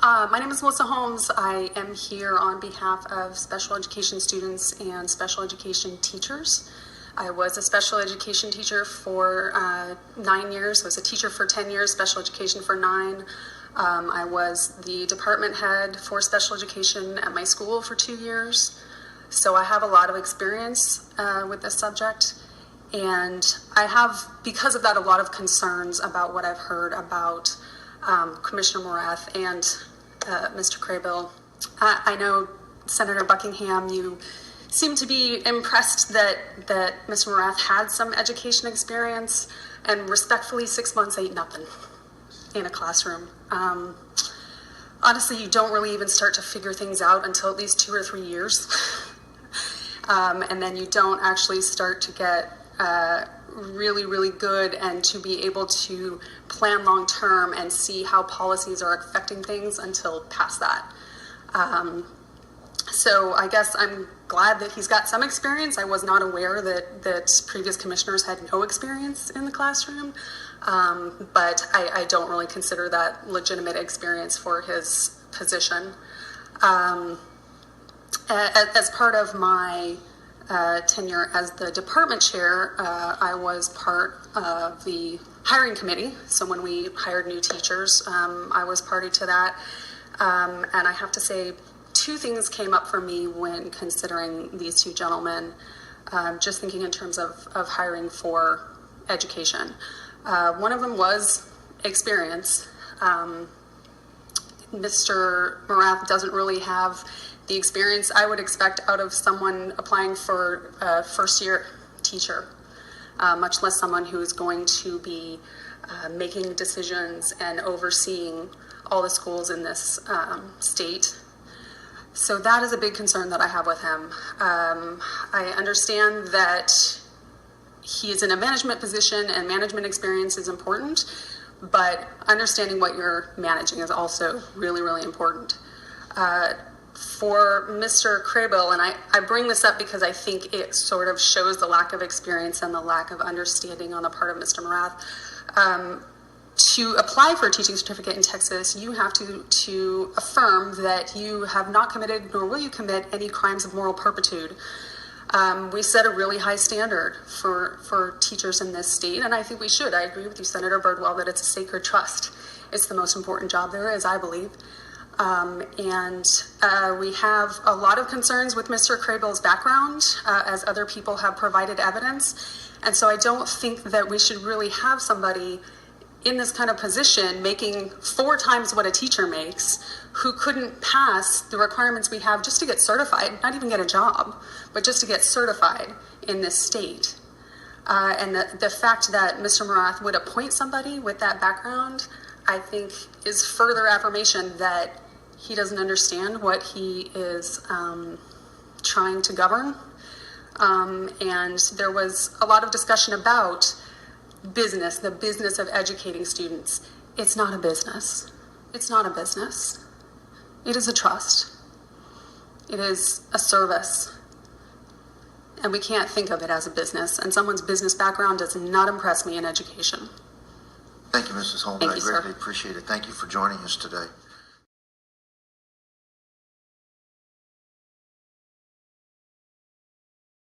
My name is Melissa Holmes. I am here on behalf of special education students and special education teachers. I was a special education teacher for 9 years. I was a teacher for 10 years, special education for 9. I was the department head for special education at my school for 2 years. So I have a lot of experience with this subject. And I have, because of that, a lot of concerns about what I've heard about Commissioner Morath and Mr. Craybill. I know, Senator Buckingham, you seem to be impressed that Mr. Morath had some education experience, and respectfully, 6 months ain't nothing in a classroom. Honestly, you don't really even start to figure things out until at least 2 or 3 years. And then you don't actually start to get really, really good and to be able to plan long term and see how policies are affecting things until past that. So I guess I'm glad that he's got some experience. I was not aware that previous commissioners had no experience in the classroom, but I don't really consider that legitimate experience for his position. As part of my tenure as the department chair, I was part of the hiring committee. So when we hired new teachers, I was party to that. And I have to say, 2 things came up for me when considering these 2 gentlemen, just thinking in terms of hiring for education. One of them was experience. Mr. Morath doesn't really have the experience I would expect out of someone applying for a first-year teacher, much less someone who is going to be making decisions and overseeing all the schools in this state. So that is a big concern that I have with him. I understand that he is in a management position and management experience is important, but understanding what you're managing is also really, really important. For Mr. Craybill, and I bring this up because I think it sort of shows the lack of experience and the lack of understanding on the part of Mr. Morath. To apply for a teaching certificate in Texas, you have to affirm that you have not committed, nor will you commit, any crimes of moral turpitude. We set a really high standard for teachers in this state, and I think we should. I agree with you, Senator Birdwell, that it's a sacred trust. It's the most important job there is, I believe. We have a lot of concerns with Mr. Craybill's background, as other people have provided evidence. And so I don't think that we should really have somebody in this kind of position making 4 times what a teacher makes, who couldn't pass the requirements we have just to get certified, not even get a job, but just to get certified in this state. And the fact that Mr. Morath would appoint somebody with that background, I think, is further affirmation that he doesn't understand what he is trying to govern. And there was a lot of discussion about business, the business of educating students. It's not a business. It's not a business. It is a trust. It is a service. And we can't think of it as a business. And someone's business background does not impress me in education. Thank you, Mrs. Holmes. Thank I you, greatly sir. appreciate it. Thank you for joining us today.